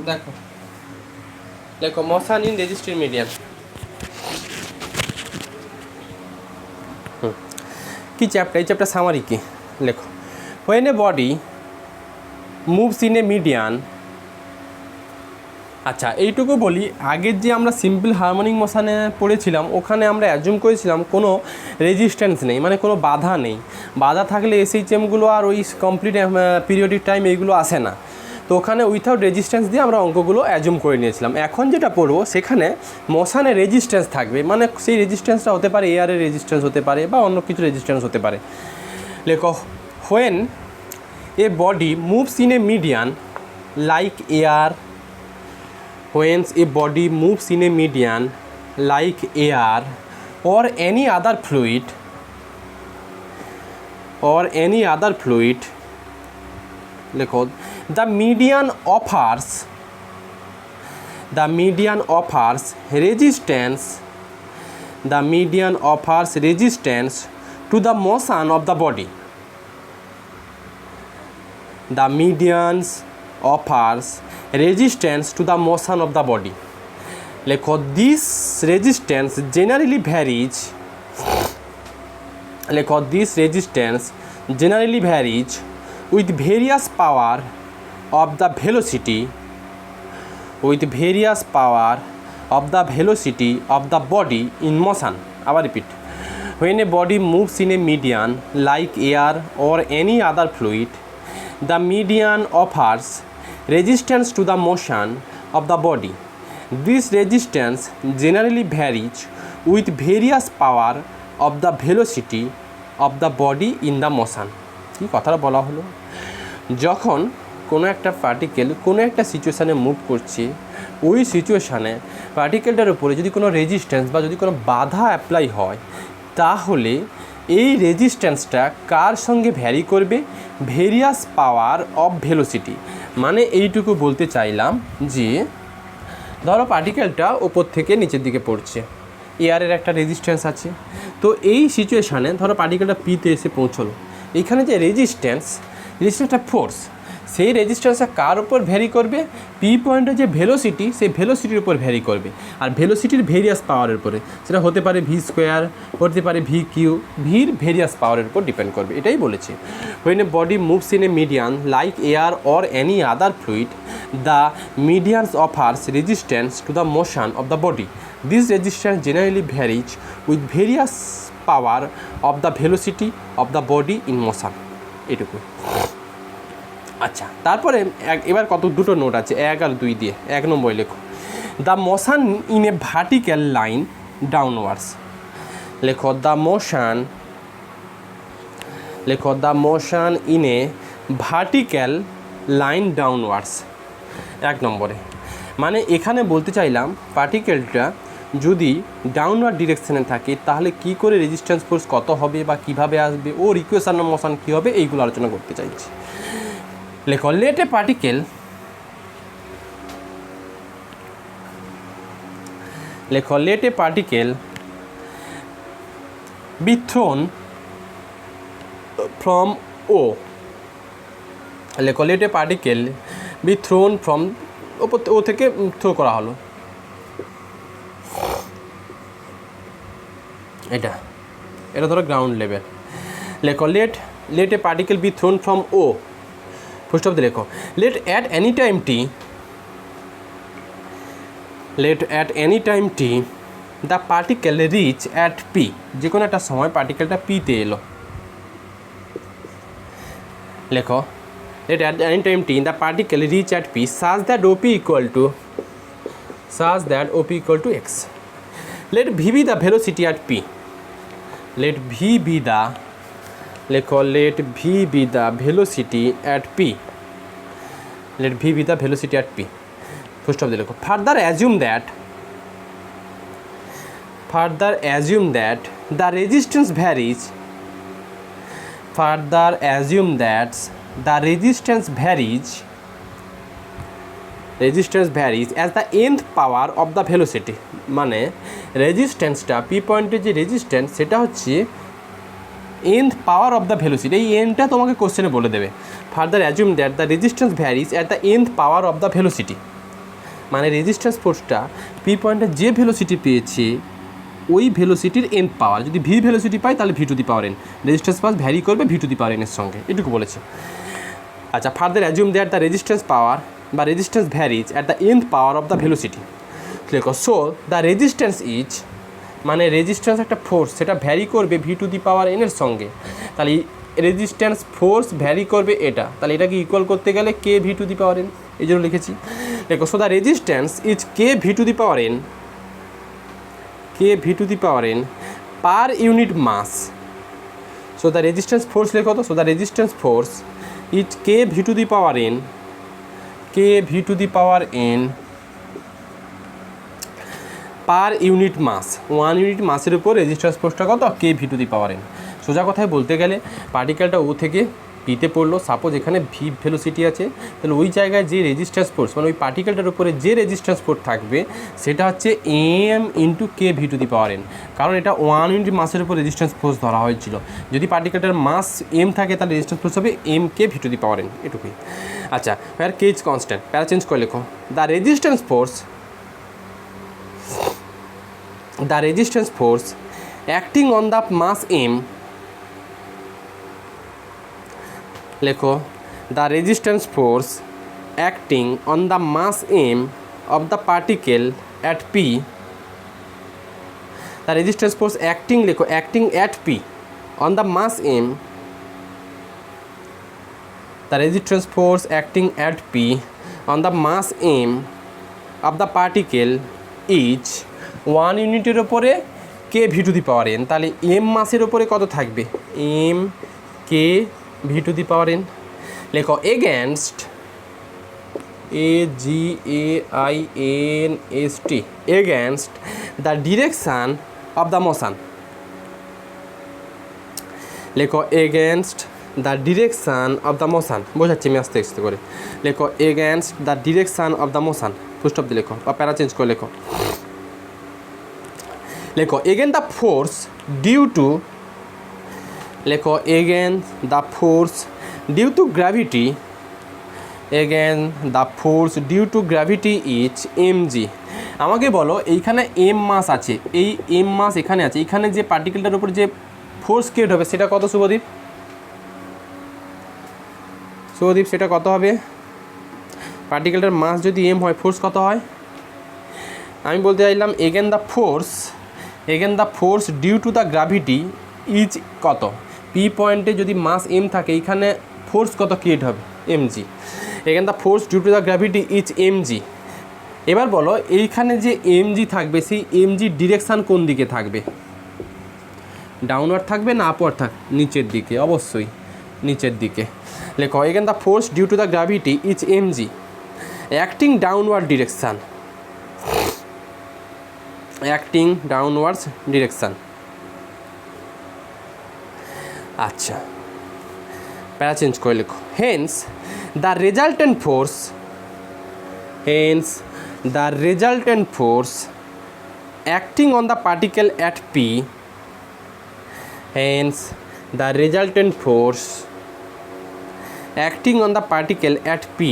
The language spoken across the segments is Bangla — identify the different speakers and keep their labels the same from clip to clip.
Speaker 1: দেখো দেখো মোশন ইন রেজিস্ট্রি মিডিয়াম কি চ্যাপ্টার, এই চ্যাপ্টার সামারি কি লেখো। When a body moves in a median, আচ্ছা এইটুকু বলি, আগের যে আমরা সিম্পল হারমোনিক মোশানে পড়েছিলাম ওখানে আমরা অ্যাজুম করেছিলাম কোনো রেজিস্ট্যান্স নেই, মানে কোনো বাধা নেই। বাধা থাকলে এসএইচএমগুলো আর ওই কমপ্লিট পিরিয়ডিক টাইম এইগুলো আসে না, তো ওখানে উইথাউট রেজিস্ট্যান্স দিয়ে আমরা অঙ্কগুলো অ্যাজুম করে নিয়েছিলাম। এখন যেটা পড়বো সেখানে মোশানে রেজিস্ট্যান্স থাকবে, মানে সেই রেজিস্ট্যান্সটা হতে পারে এয়ারের রেজিস্ট্যান্স হতে পারে বা অন্য কিছু রেজিস্ট্যান্স হতে পারে। লেখো when a body moves in a medium like air, when a body moves in a median like air or any other fluid লেখো the median offers resistance to the motion of the body. The median offers resistance to the motion of the body. লেখো this resistance generally varies with various power of the velocity of the body in motion. আবার repeat. When a body moves in a median like air or any other fluid, the median offers resistance to the motion of the body. This resistance generally varies with various power of the velocity of the body in the motion. কি কথাটা বলা হলো, যখন কোনো একটা পার্টিকেল কোনো একটা সিচুয়েশানে মুভ করছে, ওই সিচুয়েশানে পার্টিকেলটার উপরে যদি কোনো রেজিস্ট্যান্স বা যদি কোনো বাধা অ্যাপ্লাই হয়, তাহলে এই রেজিস্ট্যান্সটা কার সঙ্গে ভ্যারি করবে? Various power of velocity. মানে এইটুকু বলতে চাইলাম যে ধরো পার্টিকেলটা ওপর থেকে নিচের দিকে পড়ছে, এয়ারের একটা রেজিস্ট্যান্স আছে, তো এই সিচুয়েশানে ধরো পার্টিকেলটা পিতে এসে পৌঁছলো, এখানে যে রেজিস্ট্যান্সটা ফোর্স, সেই রেজিস্ট্যান্সটা কার উপর ভ্যারি করবে? পি পয়েন্টের যে ভেলোসিটি, সেই ভেলোসিটির উপর ভ্যারি করবে, আর ভেলোসিটির ভেরিয়াস পাওয়ারের উপরে, সেটা হতে পারে ভি স্কোয়ার, হতে পারে ভি কিউ, ভির ভেরিয়াস পাওয়ারের উপর ডিপেন্ড করবে, এটাই বলেছে। When a body moves in a medium like air or any other fluid, the mediums offers resistance to the motion of the body. This resistance generally varies with various power of the velocity of the body in motion. এটুকু। আচ্ছা, তারপরে এবার দুটো নোট আছে, 1 আর 2 দিয়ে। 1 নম্বর লেখো the motion in a vertical line downwards. লেখো the motion in a vertical line downwards. 1 নম্বরে মানে এখানে বলতে চাইলাম পার্টিকেলটা যদি ডাউনওয়ার্ড ডিরেকশানে থাকে তাহলে কি করে রেজিস্ট্যান্স ফোর্স কত হবে বা কিভাবে আসবে, ওর ইকুয়েশন অফ মোশন কী হবে, এইগুলো আলোচনা করতে চাইছি। লেখো let a particle be thrown from O. লেখো let a particle be thrown from, ওপর ও থেকে থ্রো করা হলো, এটা ধরো গ্রাউন্ড লেভেল। লেখো let a particle be thrown from O, first of the লেখো let at any time T the particle reach at P. যে কোনো একটা সময় পার্টিকেলটা পিতে এলো। লেখো let at any time t the particle reach at p such that OP equal to x. Let v be the velocity at p. Let v be the velocity at p. Let v be the velocity at p. First of the lecture. Further assume that the resistance varies. The resistance varies as the nth power of the velocity. মানে রেজিস্ট্যান্সটা পি পয়েন্টের যে রেজিস্ট্যান্স সেটা হচ্ছে nth power of the velocity. এই nটা তোমাকে কোশ্চেনে বলে দেবে। Further assume that the resistance varies at the nth power of the velocity. মানে রেজিস্ট্যান্স ফোর্সটা পি পয়েন্টে যে ভেলোসিটি পেয়েছে ওই ভেলোসিটির এন পাওয়ার, যদি ভি ভেলোসিটি পায় তাহলে V to the power N, resistance power vary করবে ভি টু দি পাওয়ার এনের সঙ্গে, এটুকু বলেছে। আচ্ছা, further assume that the resistance power বা resistance varies at the end power of the velocity. দেখো, সো দ্য রেজিস্ট্যান্স ইজ, মানে রেজিস্ট্যান্স একটা ফোর্স, সেটা ভ্যারি করবে ভি টু দি পাওয়ার এনের সঙ্গে, তাহলে রেজিস্ট্যান্স ফোর্স ভ্যারি করবে এটা, তাহলে এটাকে ইকুয়াল করতে গেলে K V to the power N, এই জন্য লিখেছি। দেখো, so the resistance is K V to the power N, K V to the power N per unit mass. So the resistance force লেখো তো, so the resistance force is K V to the power N, K V to the power N per unit mass, 1 unit মাসের উপর রেজিস্ট্যান্স ফোর্সটা কত, K V to the power N. সোজা কথায় বলতে গেলে পার্টিকেলটা ও থেকে পিতে পড়লো, সাপোজ এখানে ভি ভেলোসিটি আছে, তাহলে ওই জায়গায় যে রেজিস্ট্যান্স ফোর্স, মানে ওই পার্টিকেলটার উপরে যে রেজিস্ট্যান্স ফোর্স থাকবে সেটা হচ্ছে M into K V to the power N, কারণ এটা 1 ইউনিট মাসের উপর রেজিস্ট্যান্স ফোর্স ধরা হয়েছিল। যদি পার্টিকেলটার মাস এম থাকে তাহলে রেজিস্ট্যান্স ফোর্স হবে M K V to the power N, এটুকুই। আচ্ছা, where K is constant, para change করে লেখো, the resistance force acting on the mass M, লেখো the resistance force acting on the mass M of the particle at P, the resistance force acting, লেখো acting at P on the mass M, the resistance force acting at P on the mass M of the particle is 1 ইউনিটের ওপরে K V to the power N, তাহলে এম মাসের ওপরে কত থাকবে, M K V to the power N. লেখো against, A G A I N S T, against the direction of the motion, লেখো against the direction of the motion, বোঝাচ্ছি আমি আস্তে আস্তে করে। লেখো against the direction of the motion, full stop দিয়ে লেখো বা প্যারা চেঞ্জ করে লেখো। লেখো again the force due to, লেখো again the force due to gravity, again the force due to gravity is M G. আমাকে বলো এইখানে এম মাস আছে, এই এম মাস এখানে আছে, এইখানে যে পার্টিকেলটার উপর যে ফোর্স ক্রিয়েট হবে সেটা কত শুভদীপ, শুভদীপ সেটা কত হবে, পার্টিকেলটার মাস যদি এম হয় ফোর্স কত হয়, আমি বলতে চাইলাম again the force due to the gravity is কত, পি পয়েন্টে যদি মাস এম থাকে এইখানে ফোর্স কত ক্রিয়েট হবে, M G. Again the force due to the gravity is M G. এবার বলো এইখানে যে এম জি থাকবে সেই এম জি ডিরেকশান কোন দিকে থাকবে, ডাউনওয়ার্ড থাকবে না আপওয়ার্ড থাকবে, নিচের দিকে, অবশ্যই নিচের দিকে। লেখো again the force due to the gravity is M G acting downward direction, acting downwards direction. আচ্ছা, প্যারা চেঞ্জ করে লেখো hence the resultant force acting on the particle at P, hence the resultant force acting on the particle at P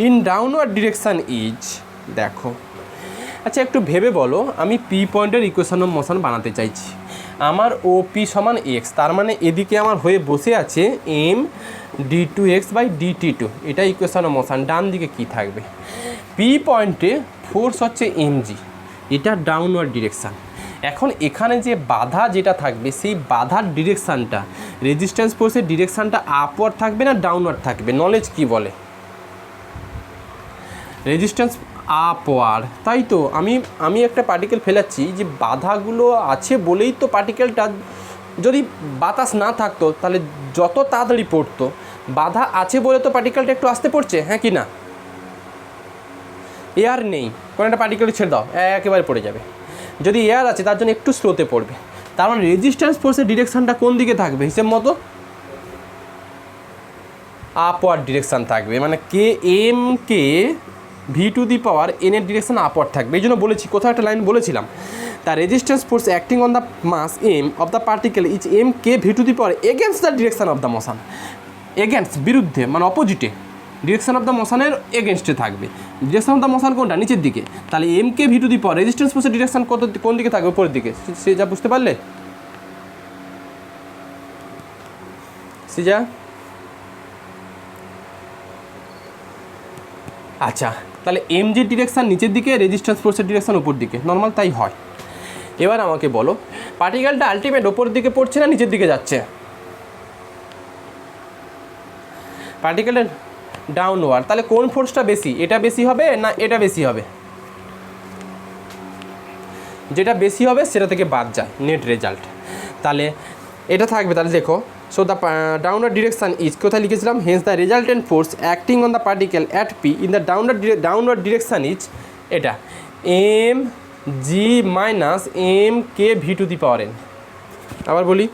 Speaker 1: in downward direction is, দেখো আচ্ছা একটু ভেবে বলো, আমি পি পয়েন্টের ইকুয়েশন অফ মোশন বানাতে চাইছি, আমার ও পি সমান এক্স, তার মানে এদিকে আমার হয়ে বসে আছে M D two X by D T two, এটা ইকুয়েশন অফ মোশন। ডান দিকে কী থাকবে, পি পয়েন্টে ফোর্স হচ্ছে এম জি, এটা ডাউনওয়ার্ড ডিরেকশান। এখন এখানে যে বাধা যেটা থাকবে সেই বাধার ডিরেকশানটা, রেজিস্ট্যান্স ফোর্সের ডিরেকশানটা আপওয়ার্ড থাকবে না ডাউনওয়ার্ড থাকবে, নলেজ কি বলে, রেজিস্ট্যান্স আপওয়ার্ড, তাই তো আমি একটা পার্টিকেল ফেলাচ্ছি, যে বাধাগুলো আছে বলেই তো পার্টিকেলটা, যদি বাতাস না থাকতো তাহলে যত তাড়াতাড়ি পড়তো, বাধা আছে বলে তো পার্টিকেলটা একটু আসতে পড়ছে, হ্যাঁ কি না, এয়ার নেই কোনো একটা পার্টিকেল ছেড়ে দাও একেবারে পড়ে যাবে, যদি এয়ার আছে তার জন্য একটু স্লোতে পড়বে, তার মানে রেজিস্ট্যান্স ফোর্সের ডিরেকশানটা কোন দিকে থাকবে, হিসেব মতো আপওয়ার্ড ডিরেকশান থাকবে, মানে K M K V to the power N এর ডিরেকশান আপওয়ার্ড থাকবে। এই জন্য বলেছি, কোথাও একটা লাইন বলেছিলাম, the resistance force acting on the mass M of the particle is M K V to the power against the direction of the motion, against বিরুদ্ধে মানে অপোজিটে, ডিরেকশন অফ দ্য মোশনের এগেনস্টে থাকবে। ডিরেকশন অফ দ্য মোশন কোনটা? নিচের দিকে। তাহলে M K V to the power resistance ফোর্সের ডিরেকশন কোন দিকে থাকবে? উপরের দিকে। সে যা বুঝতে পারলে সিজা? আচ্ছা, তাহলে এম জি ডিরেকশন নিচের দিকে, রেজিস্ট্যান্স ফোর্সের ডিরেকশন উপর দিকে, নর্মাল তাই হয়। এবার আমাকে বলো পার্টিকেলটা আলটিমেট ওপর দিকে পড়ছে না নিচের দিকে যাচ্ছে? পার্টিকেলটা ডাউনওয়ার্ড। তাহলে কোন ফোর্সটা বেশি? এটা বেশি হবে না এটা বেশি হবে? যেটা বেশি হবে সেটা থেকে বাদ যায় নেট রেজাল্ট। তাহলে এটা থাকবে। তাহলে দেখো, so the downward direction is, কোথায় লিখেছিলাম? Hence the resultant force acting on the particle at P in the downward direction is, এটা M G minus M K V to the power N. আবার বলি,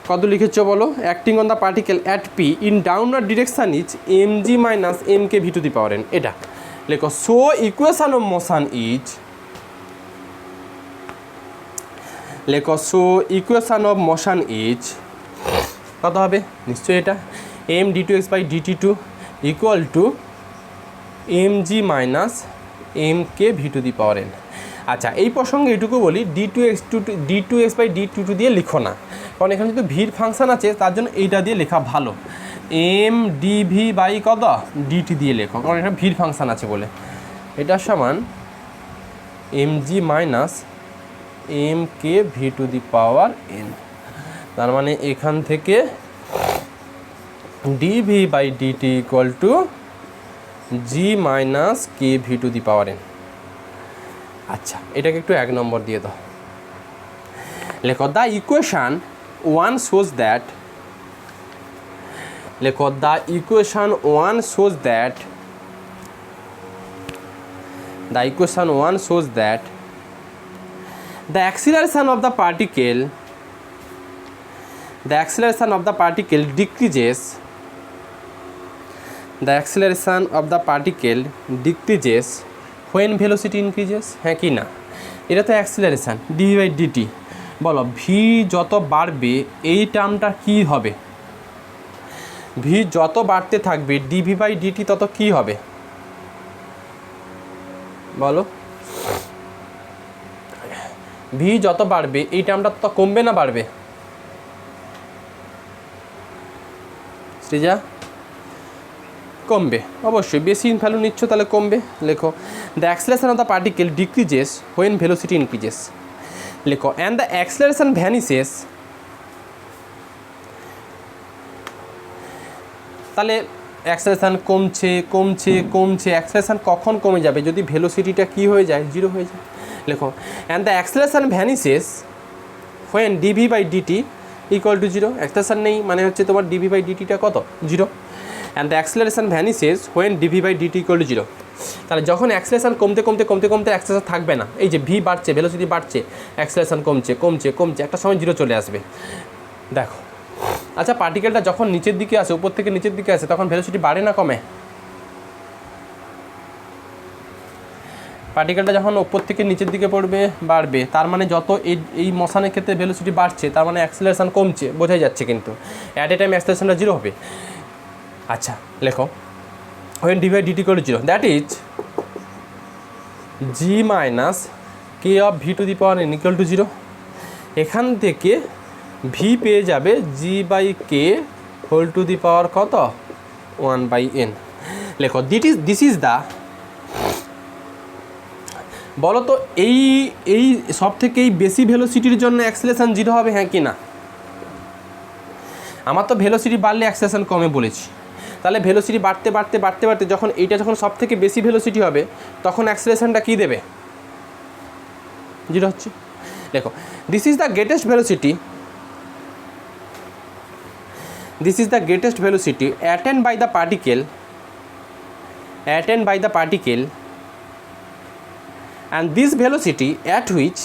Speaker 1: কত লিখেছ বলো? Acting on the particle at P in downward direction is M G minus M K V to the power N. এটা লেখো। So equation of motion is, লেখো so equation of motion is কত হবে? নিশ্চয়ই এটা M D two X by DT two equal to M G minus M K V to the power N. আচ্ছা, এই প্রসঙ্গে এইটুকু বলি, D two X by D two two দিয়ে লিখো না, কারণ এখানে যেহেতু ভির ফাংশান আছে তার জন্য এইটা দিয়ে লেখা ভালো। এম ডি ভি বাই কত ডিটি দিয়ে লেখো, কারণ এটা ভির ফাংশান আছে বলে। এটা সমান M G minus M K V to the power N. তার মানে এখান থেকে DV by DT equal to G minus K V to the power N. আচ্ছা, এটাকে একটু 1 নম্বর দিয়ে দাও। লেখো the equation one shows that, লেখো the equation one shows that, the equation one shows that the acceleration of the particle decreases, the acceleration of the particle decreases when velocity increases। হ্যাঁ কি না? এটা তো অ্যাক্সিলারেশান ডিভি বাই ডিটি। বলো ভি যত বাড়বে এই টার্মটা কি হবে? ভি যত বাড়তে থাকবে ডিভি বাই ডিটি তত কি হবে বলো? ভি যত বাড়বে এই টার্মটা তত কমবে না বাড়বে? সৃজা? কমবে অবশ্যই, বেশি ভ্যালু নিচ্ছ তাহলে কমবে। লেখো the acceleration of the particle decreases when velocity increases. লেখো অ্যান্ড দ্য অ্যাক্সিলারেশন ভ্যানিসেস। তাহলে অ্যাক্সিলারেশন কমছে কমছে কমছে, অ্যাক্সিলারেশন কখন কমে যাবে? যদি ভেলোসিটিটা কি হয়ে যায়? জিরো হয়ে যায়। লেখো and the acceleration vanishes when DV by DT equal to zero. Acceleration নেই মানে হচ্ছে তোমার ডিভি বাই ডিটিটা কত? Zero. And the acceleration vanishes when DV by DT equal to zero. তাহলে যখন অ্যাক্সিলারেশন কমতে কমতে কমতে কমতে অ্যাক্সিলারেশন থাকবে না, এই যে ভি বাড়ছে, ভেলোসিটি বাড়ছে, অ্যাক্সিলারেশন কমছে কমছে কমছে, একটা সময় জিরো চলে আসবে। দেখো, আচ্ছা পার্টিকেলটা যখন নিচের দিকে আসে, উপর থেকে নিচের দিকে আসে, তখন ভেলোসিটি বাড়ে না কমে? পার্টিকেলটা যখন উপর থেকে নিচের দিকে পড়বে বাড়বে, তার মানে যত এই মোশনের ক্ষেত্রে ভেলোসিটি বাড়ছে তার মানে অ্যাক্সিলারেশন কমছে, বোঝাই যাচ্ছে। কিন্তু অ্যাট এ টাইম অ্যাক্সিলারেশনটা জিরো হবে। আচ্ছা লেখো when DV by DT equal to zero, that is G minus K of V to the power N equal to zero. এখান থেকে ভি পেয়ে যাবে G by K whole to the power কত? 1 বাই এন। লেখো দিস ইজ দ্য, বলো তো এই সব থেকে এই বেশি ভেলোসিটির জন্য অ্যাক্সিলারেশন জিরো হবে? হ্যাঁ কি না? আমার তো ভেলোসিটি বাড়লে অ্যাক্সিলারেশন কমে বলেছি। তাহলে ভেলোসিটি বাড়তে বাড়তে বাড়তে বাড়তে যখন এইটা যখন সব থেকে বেশি ভেলোসিটি হবে তখন অ্যাক্সিলারেশনটা কী দেবে? জিরো হচ্ছে। দেখো this is the greatest velocity, this is the greatest velocity attained by the particle and this velocity at which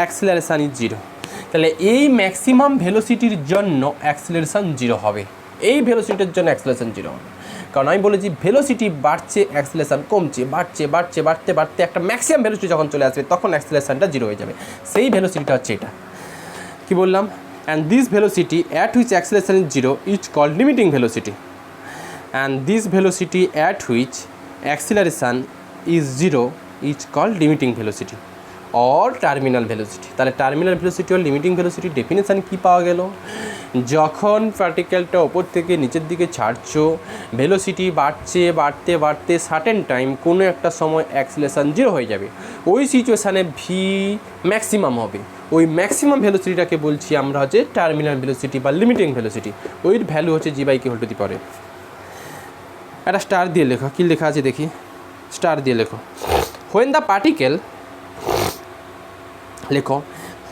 Speaker 1: acceleration is zero। তাহলে এই ম্যাক্সিমাম ভেলোসিটির জন্য অ্যাক্সিলারেশন জিরো হবে, এই ভেলোসিটির জন্য অ্যাক্সিলারেশন জিরো হবে। কারণ আমি বলেছি ভেলোসিটি বাড়ছে, অ্যাক্সিলারেশন কমছে, বাড়ছে বাড়ছে বাড়তে বাড়তে একটা ম্যাক্সিমাম ভেলোসিটি যখন চলে আসবে তখন অ্যাক্সিলারেশনটা জিরো হয়ে যাবে। সেই ভেলোসিটিটা হচ্ছে এটা। কি বললাম? and this velocity at which acceleration is 0 is called limiting velocity, and this velocity at which acceleration is 0 is called limiting velocity or terminal velocity. তাহলে টার্মিনাল ভেলোসিটি আর লিমিটিং ভেলোসিটি ডেফিনেশান কী পাওয়া গেল? যখন পার্টিকেলটা ওপর থেকে নিচের দিকে ছাড়ছো, ভেলোসিটি বাড়ছে বাড়তে বাড়তে সার্টেন টাইম কোনো একটা সময় অ্যাক্সিলারেশন 0 হয়ে যাবে, ওই সিচুয়েশানে ভি ম্যাক্সিমাম হবে। ওই ম্যাক্সিমাম ভেলোসিটিটাকে বলছি আমরা হচ্ছে টার্মিনাল ভেলোসিটি বা লিমিটিং ভেলোসিটি। ওই ভ্যালু হচ্ছে g/k হোল টু দি পাওয়ার। একটা স্টার দিয়ে লেখো, কী লেখা আছে দেখি, স্টার দিয়ে লেখো। হোয়েন দ্য পার্টিকেল, লেখো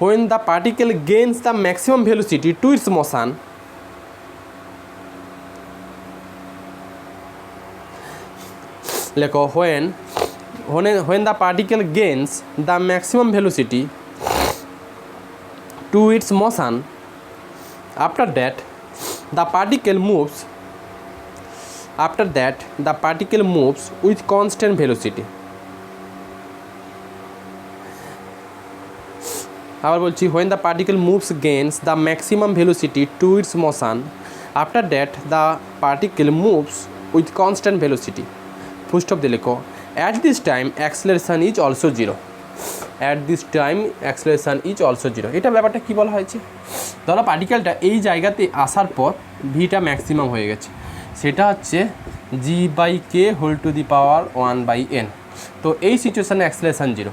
Speaker 1: when the particle gains the maximum velocity to its motion, লেখো when the particle gains the maximum velocity to its motion, after that the particle moves with constant velocity। আবার বলছি when the particle gains the maximum velocity to its motion, after that the particle moves with constant velocity। Full stop দিয়ে লেখো at this time acceleration is also 0, at this time acceleration is also 0। এটা ব্যাপারটা কী বলা হয়েছে? ধরো পার্টিকেলটা এই জায়গাতে আসার পর ভিটা ম্যাক্সিমাম হয়ে গেছে, সেটা হচ্ছে g/k whole to the power 1/n। তো এই সিচুয়েশানে অ্যাক্সিলারেশন 0।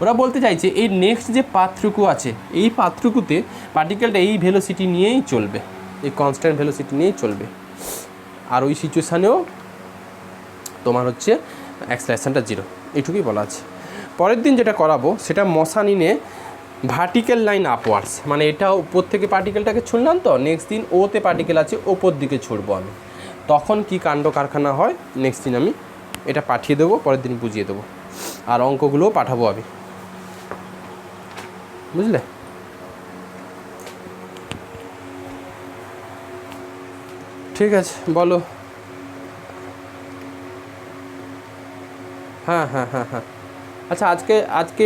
Speaker 1: ওরা বলতে চাইছে এই নেক্সট যে পাথটুকু আছে, এই পাথটুকুতে পার্টিকেলটা এই ভেলোসিটি নিয়েই চলবে, এই কনস্ট্যান্ট ভেলোসিটি নিয়েই চলবে, আর ওই সিচুয়েশানেও তোমার হচ্ছে অ্যাক্সিলারেশনটা 0। এইটুকুই বলা আছে। পরের দিন যেটা করাবো সেটা মোশন ইনে ভার্টিক্যাল লাইন আপওয়ার্ডস, মানে এটা উপর থেকে পার্টিকেলটাকে ছুঁড়লাম, তো নেক্সট দিন ওতে পার্টিকেল আছে ওপর দিকে ছুড়বো আমি, তখন কি কাণ্ড কারখানা হয় নেক্সট দিন আমি এটা পাঠিয়ে দেবো, পরের দিন বুঝিয়ে দেবো, আর অঙ্কগুলোও পাঠাবো আমি, বুঝলে? ঠিক আছে, বলো। হ্যাঁ হ্যাঁ হ্যাঁ হ্যাঁ আচ্ছা, আজকে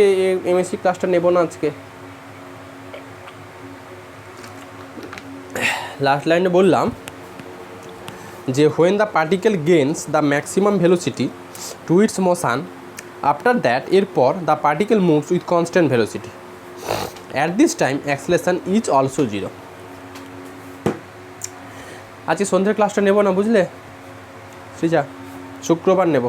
Speaker 1: এমএসসি ক্লাসটা নেব না আজকে। লাস্ট লাইনে বললাম যে when the particle gains the maximum velocity to its motion, after that এরপর the particle moves with constant velocity, at this time acceleration is also 0। আজকে সন্ধ্যের ক্লাসটা নেব না, বুঝলে সৃজা? শুক্রবার নেব।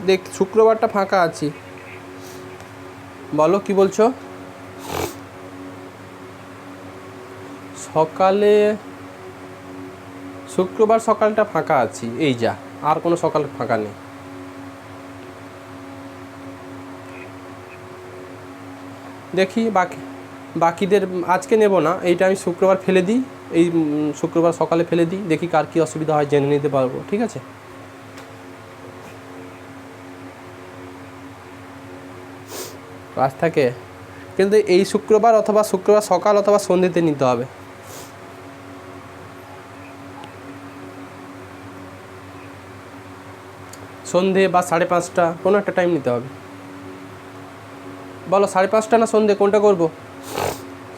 Speaker 1: দেখ শুক্রবারটা ফাঁকা আছি, বলো কি বলছো? সকালে শুক্রবার সকালটা ফাঁকা আছি, এই যা, আর কোনো সকাল ফাঁকা নেই। দেখি বাকিদের আজকে নেব না, এইটা আমি শুক্রবার ফেলে দিই, এই শুক্রবার সকালে ফেলে দিই, দেখি কার কী অসুবিধা হয় জেনে নিতে পারবো, ঠিক আছে? ক্লাস থাকে কিন্তু এই শুক্রবার অথবা শুক্রবার সকাল অথবা সন্ধ্যেতে নিতে হবে। সন্ধে বা 5:30 কোনো একটা টাইম নিতে হবে। বলো 5:30 না সন্ধে, কোনটা করব?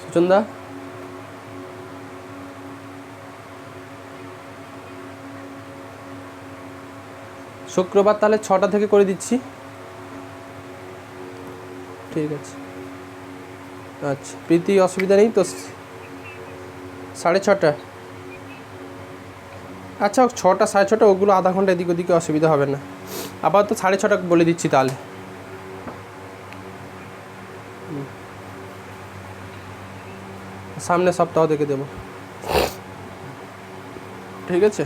Speaker 1: সুচন্দা, শুক্রবার তাহলে 6টা থেকে করে দিচ্ছি, ঠিক আছে? আচ্ছা প্রীতি, অসুবিধা নেই তো? 6:30, আচ্ছা 6টা 6:30 ওগুলো আধা ঘন্টা এদিক ওদিকে অসুবিধা হবে না। আবার তো 6:30 বলে দিচ্ছি তাহলে। সামনের সপ্তাহ দেখে দেবো, ঠিক আছে?